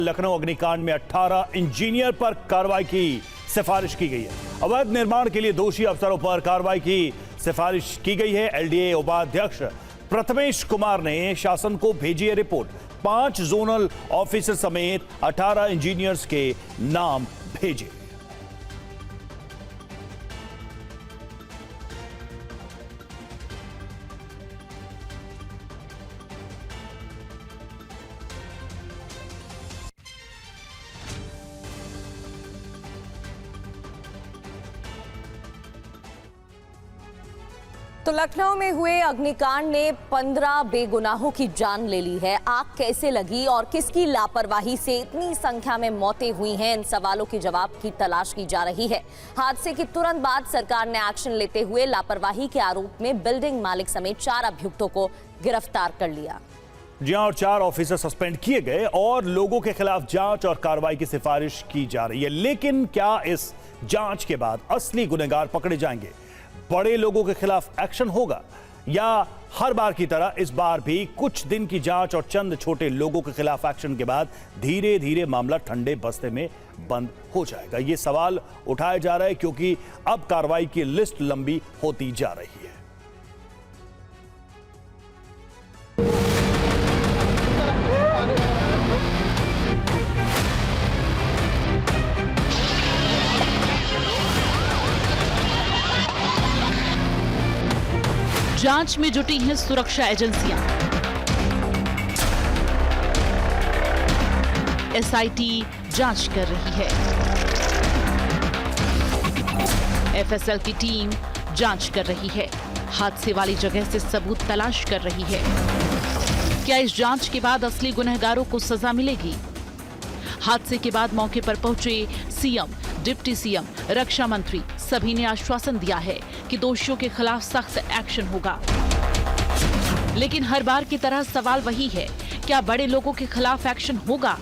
लखनऊ अग्निकांड में 18 इंजीनियर पर कार्रवाई की सिफारिश की गई है। अवैध निर्माण के लिए दोषी अफसरों पर कार्रवाई की सिफारिश की गई है। एलडीए उपाध्यक्ष प्रथमेश कुमार ने शासन को भेजी है रिपोर्ट। 5 जोनल ऑफिसर समेत 18 इंजीनियर्स के नाम भेजे। तो लखनऊ में हुए अग्निकांड ने 15 बेगुनाहों की जान ले ली है। आग कैसे लगी और किसकी लापरवाही से इतनी संख्या में मौतें हुई हैं, इन सवालों के जवाब की तलाश की जा रही है। हादसे के तुरंत बाद सरकार ने एक्शन लेते हुए लापरवाही के आरोप में बिल्डिंग मालिक समेत 4 अभियुक्तों को गिरफ्तार कर लिया। जी हां, और 4 ऑफिसर सस्पेंड किए गए और लोगों के खिलाफ जांच और कार्रवाई की सिफारिश की जा रही है। लेकिन क्या इस जांच के बाद असली गुनहगार पकड़े जाएंगे? बड़े लोगों के खिलाफ एक्शन होगा या हर बार की तरह इस बार भी कुछ दिन की जांच और चंद छोटे लोगों के खिलाफ एक्शन के बाद धीरे धीरे मामला ठंडे बस्ते में बंद हो जाएगा? ये सवाल उठाया जा रहा है क्योंकि अब कार्रवाई की लिस्ट लंबी होती जा रही है। जांच में जुटी हैं सुरक्षा एजेंसियां। एसआईटी जांच कर रही है। एफएसएल की टीम जांच कर रही है। हादसे वाली जगह से सबूत तलाश कर रही है। क्या इस जांच के बाद असली गुनहगारों को सजा मिलेगी? हादसे के बाद मौके पर पहुंचे सीएम, डिप्टी सीएम, रक्षा मंत्री सभी ने आश्वासन दिया है कि दोषियों के खिलाफ सख्त एक्शन होगा। लेकिन हर बार की तरह सवाल वही है, क्या बड़े लोगों के खिलाफ एक्शन होगा?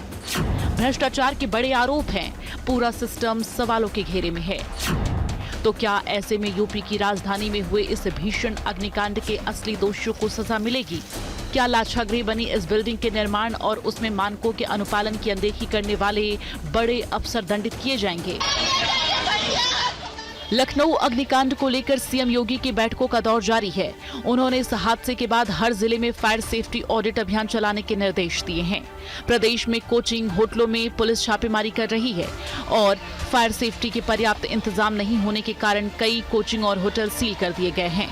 भ्रष्टाचार के बड़े आरोप हैं, पूरा सिस्टम सवालों के घेरे में है। तो क्या ऐसे में यूपी की राजधानी में हुए इस भीषण अग्निकांड के असली दोषियों को सजा मिलेगी? क्या लाछागृह बनी इस बिल्डिंग के निर्माण और उसमें मानकों के अनुपालन की अनदेखी करने वाले बड़े अफसर दंडित किए जाएंगे? लखनऊ अग्निकांड को लेकर सीएम योगी की बैठकों का दौर जारी है। उन्होंने इस हादसे के बाद हर जिले में फायर सेफ्टी ऑडिट अभियान चलाने के निर्देश दिए हैं। प्रदेश में कोचिंग होटलों में पुलिस छापेमारी कर रही है और फायर सेफ्टी के पर्याप्त इंतजाम नहीं होने के कारण कई कोचिंग और होटल सील कर दिए गए हैं।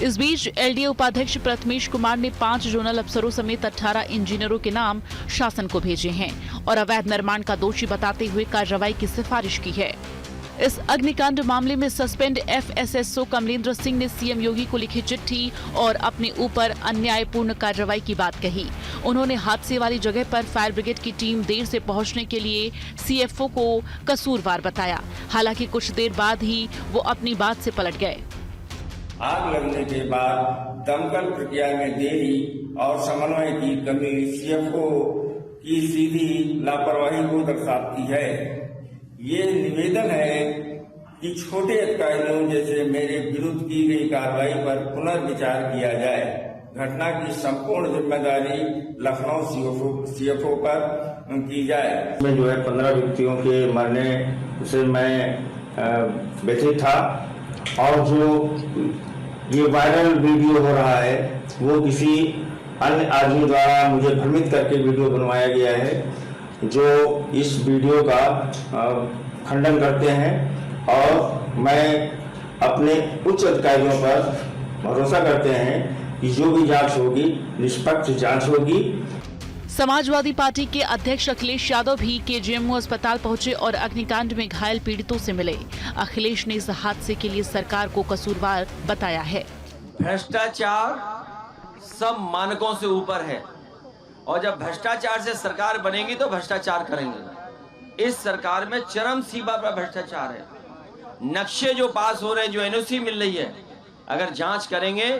इस बीच एलडीए उपाध्यक्ष प्रथमेश कुमार ने 5 जोनल अफसरों समेत 18 इंजीनियरों के नाम शासन को भेजे हैं और अवैध निर्माण का दोषी बताते हुए कार्रवाई की सिफारिश की है। इस अग्निकांड मामले में सस्पेंड एफएसएसओ कमलेंद्र सिंह ने सीएम योगी को लिखी चिट्ठी और अपने ऊपर अन्यायपूर्ण कार्रवाई की बात कही। उन्होंने हादसे वाली जगह पर फायर ब्रिगेड की टीम देर से पहुंचने के लिए सीएफओ को कसूरवार बताया। हालांकि कुछ देर बाद ही वो अपनी बात से पलट गए। आग लगने के बाद दमकल प्रक्रिया में देरी और समन्वय की कमी सीएफओ की सीधी लापरवाही को दर्शाती है। ये निवेदन है कि छोटे अधिकारियों जैसे मेरे विरुद्ध की गई कार्रवाई पर पुनर्विचार किया जाए। घटना की संपूर्ण जिम्मेदारी लखनऊ सीएफओ पर की जाए। मैं जो है 15 व्यक्तियों के मरने से मैं व्यथित था और जो ये वायरल वीडियो हो रहा है वो किसी अन्य आदमी द्वारा मुझे भ्रमित करके वीडियो बनवाया गया है, जो इस वीडियो का खंडन करते हैं और मैं अपने उच्च अधिकारियों पर भरोसा करते हैं कि जो भी जांच होगी निष्पक्ष जांच होगी। समाजवादी पार्टी के अध्यक्ष अखिलेश यादव भी केजीएमओ अस्पताल पहुंचे और अग्निकांड में घायल पीड़ितों से मिले। अखिलेश ने इस हादसे के लिए सरकार को कसूरवार बताया है। भ्रष्टाचार सब मानकों से ऊपर है और जब भ्रष्टाचार से सरकार बनेगी तो भ्रष्टाचार करेंगे। इस सरकार में चरम सीमा पर भ्रष्टाचार है। नक्शे जो पास हो रहे हैं, जो एनओसी मिल रही है, अगर जांच करेंगे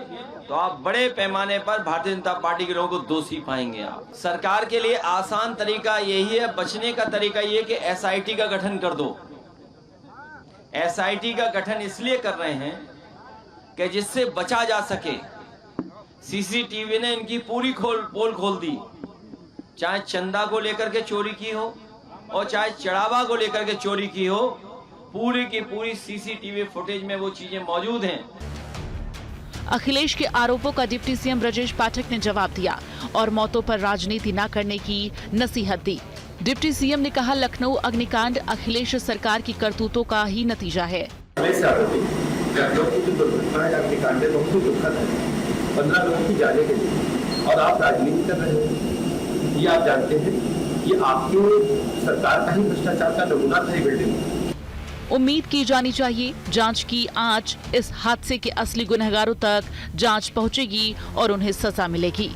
तो आप बड़े पैमाने पर भारतीय जनता पार्टी के लोगों को दोषी पाएंगे। आप सरकार के लिए आसान तरीका यही है, बचने का तरीका ये कि एसआईटी का गठन कर दो। एसआईटी का गठन इसलिए कर रहे हैं कि जिससे बचा जा सके। सीसीटीवी ने इनकी पूरी पोल खोल दी, चाहे चंदा को लेकर के चोरी की हो और चाहे चढ़ावा को लेकर के चोरी की हो, पूरी की पूरी सीसीटीवी फुटेज में वो चीजें मौजूद हैं। अखिलेश के आरोपों का डिप्टी सीएम ब्रजेश पाठक ने जवाब दिया और मौतों पर राजनीति न करने की नसीहत दी। डिप्टी सीएम ने कहा, लखनऊ अग्निकांड अखिलेश सरकार की करतूतों का ही नतीजा है। 15 लोगों की जाने के लिए और आप राजनीति कर रहे हैं, ये आप जानते हैं, ये आपके सरकार का ही भ्रष्टाचार का नमूना था। बिल्डिंग उम्मीद की जानी चाहिए जांच की आंच इस हादसे के असली गुनहगारों तक जांच पहुंचेगी और उन्हें सजा मिलेगी।